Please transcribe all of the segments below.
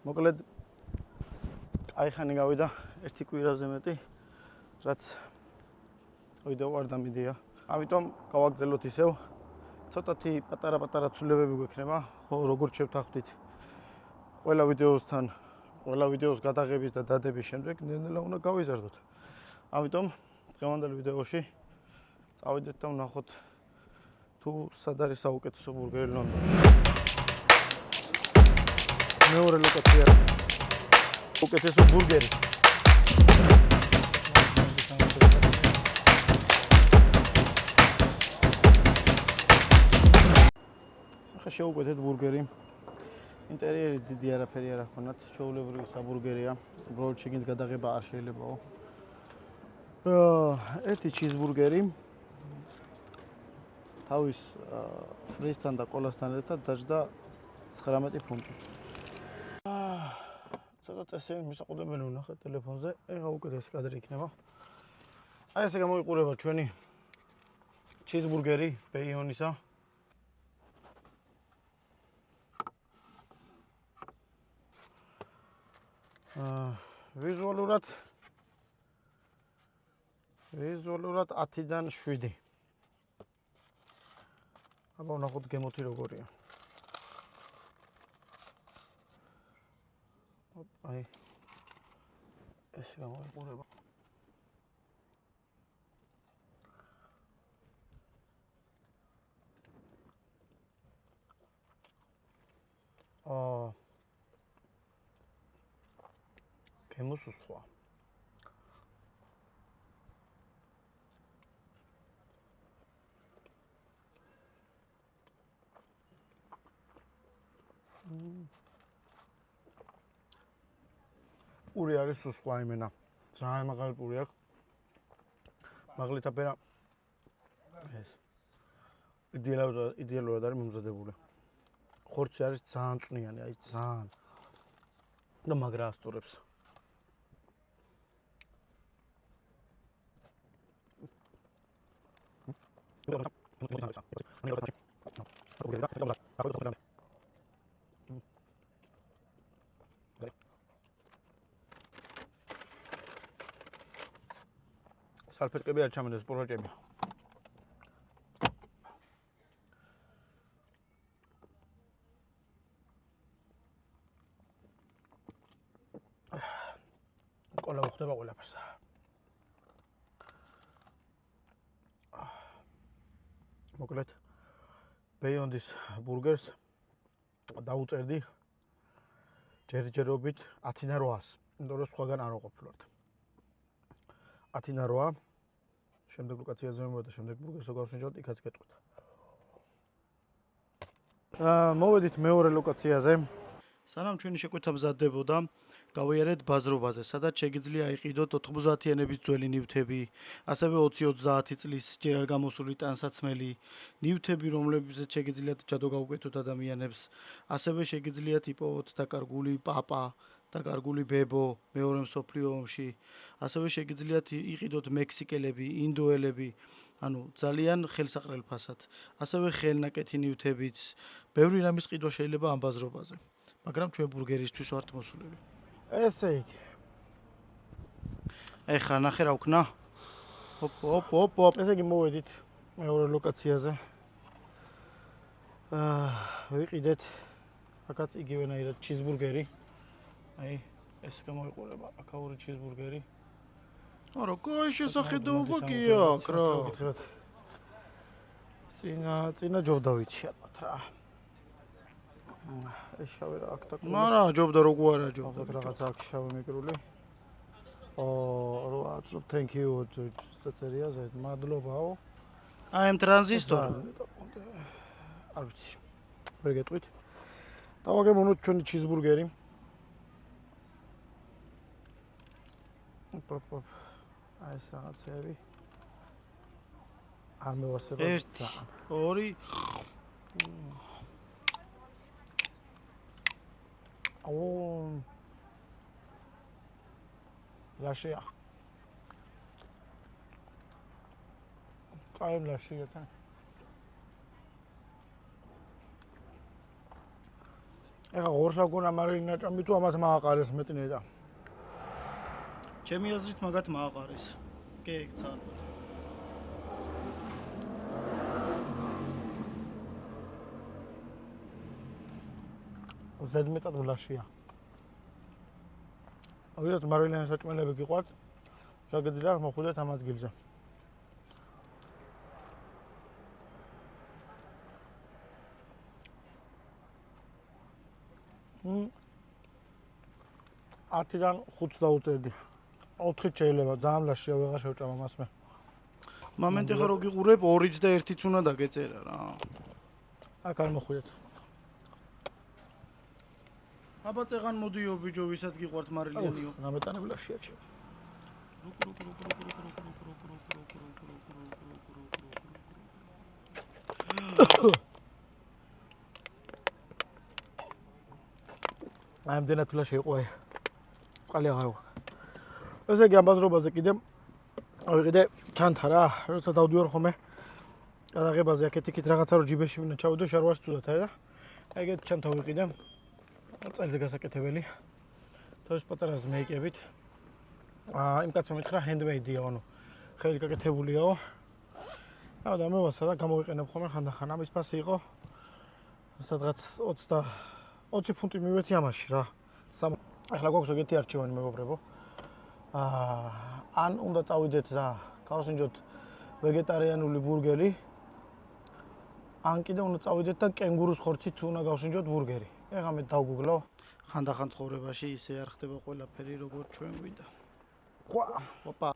მოკლედ აი ხანი გავიდა ერთი კვირაზე მეტი, რაც ვიდეო არ დამიდია. ამიტომ გავაგზავნოთ ისევ ცოტათი პატარა ცვლილებები გვექნება, ხო, როგორც შევთანხმდით ყველა ვიდეოსთან, ყველა ვიდეოს გადაღების და დადების შემდეგ ნელ-ნელა უნდა გავიზარდოთ. ამიტომ დღევანდელ ვიდეოში წავიდეთ და ვნახოთ თუ სად არის საუკეთესო ბურგერი ლონდონში. მეორე ლოკაცია უკეთესო ბურგერი. ახლა შევუკვეთეთ ბურგერი. ინტერიერი დიდი არაფერი არ ახონათ, ჩვეულებრივი საბურგერია. უბრალოდ შიგნით გადაღება არ შეიძლებაო. ერთი ჩიზბურგერი თავის ფრისთან და კოლასთან ერთად დაჯდა 19 ფუნტი. ცოტა წესი მისაყუდებელი ვნახეთ ტელეფონზე. ეხლა უკეთესი კადრი იქნება. აი ესე გამოიყურება ჩვენი ჩიზბურგერი ბეიონისა. ვიზუალურად 10-დან 7. აბა ვნახოთ გემოთი როგორია. აი ესე გამოიყურება. გემოს უსხვა. პური არის უსხვა იმენა. ძალიან მაგარი პური აქვს. მაგლით აფერა ეს იდეალურად არის მომზადებული. ხორცი არის ძალიან წვნიანი, აი ძალიან. და მაგრა ასტურებს. სალფეტკები არ ჩამენდეს პურაჭები. ყოლა მოხდება ყველაფერს. მოკლედ ბეიონდის ბურგერს დაუწერდი ჯერჯერობით 10-800. იმიტომ რომ სხვაგან არ ვყოფილვართ. 10-8. შემდეგ ლოკაციაზე მოვიდა და შემდეგ ბურგერსო გავსინჯოთ, იქაც გეტყვით. მოვედით მეორე ლოკაციაზე. სანამ ჩვენი შეკვეთა მზადდებოდა, გავიარეთ ბაზრობაზე, სადაც შეგიძლია აიყიდოთ 90-იანების ძველი ნივთები, ასევე 20-30 წლის ჯერ არ გამოსული ტანსაცმელი, ნივთები, რომლებზეც შეგიძლიათ ჯადო გაუკეთოთ ადამიანებს, ასევე შეგიძლიათ იპოვოთ დაკარგული პაპა, დაკარგული ბებო მეორე მსოფლიო ომში, ასევე შეგიძლიათ იყიდოთ მექსიკელები, ინდოელები, ანუ ძალიან ხელსაყრელ ფასად, ასევე ხელნაკეთი ნივთებიც, ბევრი რამის ყიდვა შეიძლება ამ ბაზრობაზე, მაგრამ ჩვენ ბურგერისთვის ვართ მოსულები. ესე იგი. ეხლა ნახე რა ვქნა. ოპ. ესე იგი მოვედით მეორე ლოკაციაზე. ვიყიდეთ აქაც იგივენაირად ჩიზბურგერი. აი, ეს გამოიყურება აქაური ჩიზბურგერი. არა, კაი შესახედაობა კი აქვს რა. წინა ჯობდა ალბათ რა. ეს შავი რა აქ დაკული. მარა ჯობდა როგორ არა ჯობდა. რაღაცა აქ შავი მიკრული. 8 thank you წერია ზე. მადლობაო. აი ამ ტრანზისტორი. არ ვიცი. ვერ გეტყვით. დავაგებუნოთ ჩვენი ჩიზბურგერი. ოპ. აი ეს რაღაცები. არ მევასება. 1 2 ლაშია. კაი ლაშია თან. ეხა ღორსა გონა მარილინა ჭამი თუ ამათ მააყარეს მეტნე და ჩემი აზრით მაგათ მააყარეს. კი, ცალკე. ზედმეტად ვლაშია. ვიდრე მარილიანის საჭმელები გიყვართ, შეგიძლიათ მოხვიდეთ ამ ადგილზე. ათიდან 5-ს დაუწერდი. 4-ით შეიძლება, ძალიან ლაშია ვეღარ შევჭამა მას მე. მომენტი ხარ რო გიყურებ 2-ით და 1-ით უნდა დაგეწერა რა. აქ არ მოხვიდეთ. აბა წეღან მოდიო ბიჭო, ვისაც გიყვართ მარილიანიო. ნამეტანები ლაშია ჩემ. ამდენად ფლაში იყო აი. წყალი აღარ გვაქვს. ესე იგი ამ ბაზრობაზე კიდე ავიყიდე ჩანთა რა, როცა დავდივარ ხოლმე გადაღებაზე აქეთ-იქით რაღაცა რო ჯიბეში მინდა ჩავიდო შარვას წუდათ არა? ეგეთ ჩანთა ვიყიდე. წელზე გასაკეთებელი. თავის პატარა ზმეიკებით. იმ კაცმა მითხრა handmade-ია, ანუ ხელით გაკეთებულიაო. და მოვასა და გამოვიყენებ ხოლმე ხანდახან. ამის ფასი იყო სადღაც 20 ფუნტი მივეცი ამაში რა. ახლა გვაქვს ეგეთი არჩევანი მეგობრებო. ან უნდა წავიდეთ და გავსინჯოთ ვეგეტარიანული ბურგერი. ან კიდე უნდა წავიდეთ და კენგურუს ხორცით უნდა გავსინჯოთ ბურგერი. ეხლა მე დავგუგლო. ხანდახან ცხოვრებაში ისე არ ხდება ყველაფერი როგორც ჩვენ გვინდა. ოპა.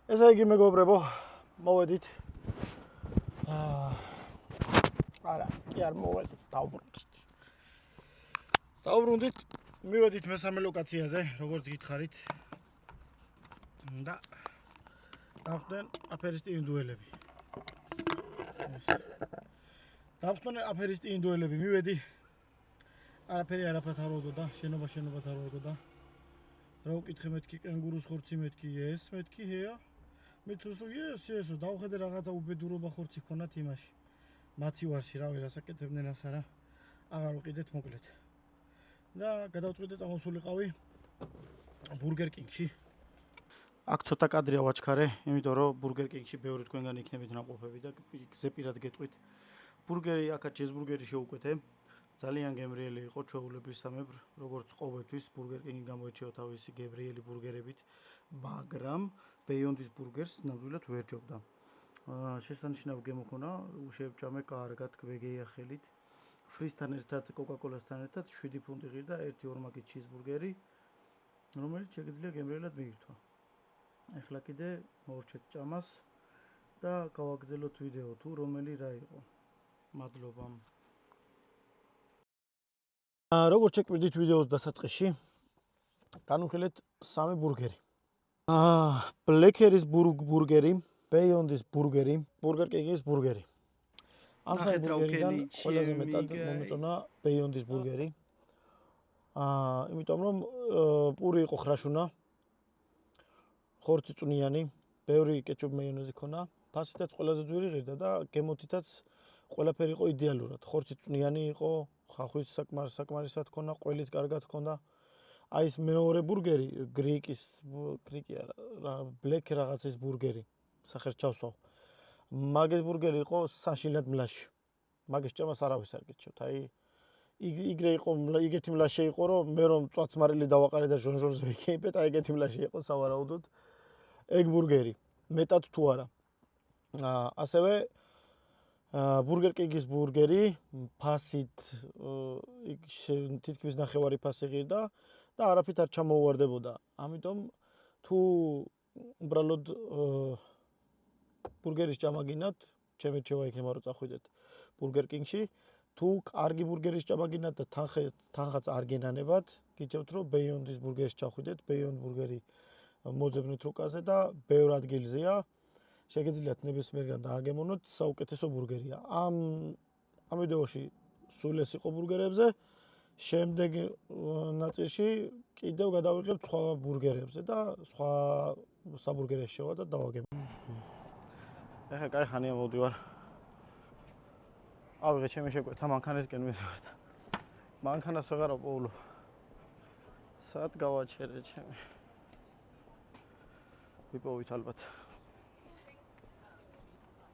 ესე იგი მეგობრებო, მოვედით. არა, კი არ მოვედით, დავბრუნდით. დავბრუნდით, მივედით მესამე ლოკაციაზე, როგორც გითხარით. და დავხდნენ აფერისტი ინდუელები. მივედი. არაფერი არაფრად არ ვაგდოდა, შენობათ არ ვაგდოდა. რა ვკითხე მეთქი კენგურუს ხორცი მეთქი ეს, მეთქი ჰეა. მეთქი ეს, დავხედე რაღაცა უბედურობა ხორცი ქონათ იმაში. მაცივარში რავი რასაკეთებდნენ ას არა. აღარ ვყიდეთ მოკლედ. და გადავწყვიტე წამოსულიყავი ბურგერ კინგში. აქ ცოტა კადრია ვაჩქარე, იმიტომ რომ ბურგერ კინგში ბევრი თქვენგან იქნებით ნაყოფები და გზე პირად გეტყვით. ბურგერი აქაც ჩეზბურგერი შევუკვეთე. ძალიან გემრიელი იყო ჩვეულებრისამებრ, როგორც ყოველთვის ბურგერ კინგი გამოირჩევა თავისი გემრიელი ბურგერებით, მაგრამ ბეიონდის ბურგერს ნამდვილად ვერ ჯობდა. შესანიშნავი გემო ქონა, შევჭამე კარგად გვეგეია ხელით. ფრისთან ერთად, კოკა-კოლასთან ერთად 7 ფუნტი ღირდა, 1 ორმაგი ჩიზბურგერი, რომელიც შეგიძლია გემრიელად მიირთვა. ეხლა კიდე მოვრჩეთ ჭამას და გავაგრძელოთ ვიდეო თუ რომელი რა იყო. მადლობა. როგორც შეკვირდით ვიდეოს დასაწყისში, განვიხილეთ 3 ბურგერი. ბლეკერის ბურგერი, ბეიონდის ბურგერი, ბურგერ კინგის ბურგერი. ამ სამი ბურგერიდან ყველაზე მეტად მომეწონა ბეიონდის ბურგერი. იმიტომ რომ პური იყო ხრაშუნა, ხორცი წვნიანი, ბევრი კეჩუპ მაიონეზი ქონა, ფასითაც ყველაზე ძვირი ღირდა და გემოთითაც ყველაფერი იყო იდეალურად. ხორცი წვნიანი იყო, ხახვის საკმარისად ქონა, ყველიც კარგად ქონდა. აი ეს მეორე ბურგერი, გრიკი არა, ბლეკ რაღაცის ბურგერი, სახერს ჩავსვავ. მაგის ბურგერი იყო საშინლად მლაში. მაგის ჭამას არავის არ გიჩვევთ. აი იგეთი მლაში იყო, რომ მე რომ წვაცმარილი დავაყარე და ჟონჟორზე ვიქეიპეთ, აი ეგეთი მლაში იყო სავარაუდოდ. ეგ ბურგერი, მეტად თუ არა. ასევე ბურგერ კინგის ბურგერი ფასით თითქმის ნახევარი ფასი ღირდა და არაფრით არ ჩამოუვარდებოდა. ამიტომ თუ უბრალოდ ბურგერის ჭამა გინათ, ჩემი რჩევა იქნება რომ წახვიდეთ ბურგერ კინგში. თუ კარგი ბურგერის ჭამა გინათ და თანხაც არ გენანებათ, გიჩვენებთ რომ ბეიონდის ბურგერის ჩახვიდეთ. ბეიონდ ბურგერი მოძებნით რუკაზე და ბევრ ადგილზეა. შეგიძლიათ ნებისმიერგან დააგემოვნოთ, საუკეთესო ბურგერია. ამ ვიდეოში სულ ეს იყო ბურგერებზე. შემდეგ ნაწილში კიდევ გადავიღებ სხვა ბურგერებზე და სხვა საბურგერებში შევა და დავაგემოვნო. ეხლა კაი ხანია მოვდივარ. ავიღე ჩემი შეკვეთა მანქანისკენ მივდივარ და მანქანას ვეღარ ოპოულობ. სად გავაჩერე ჩემი. ვიპოვით ალბათ.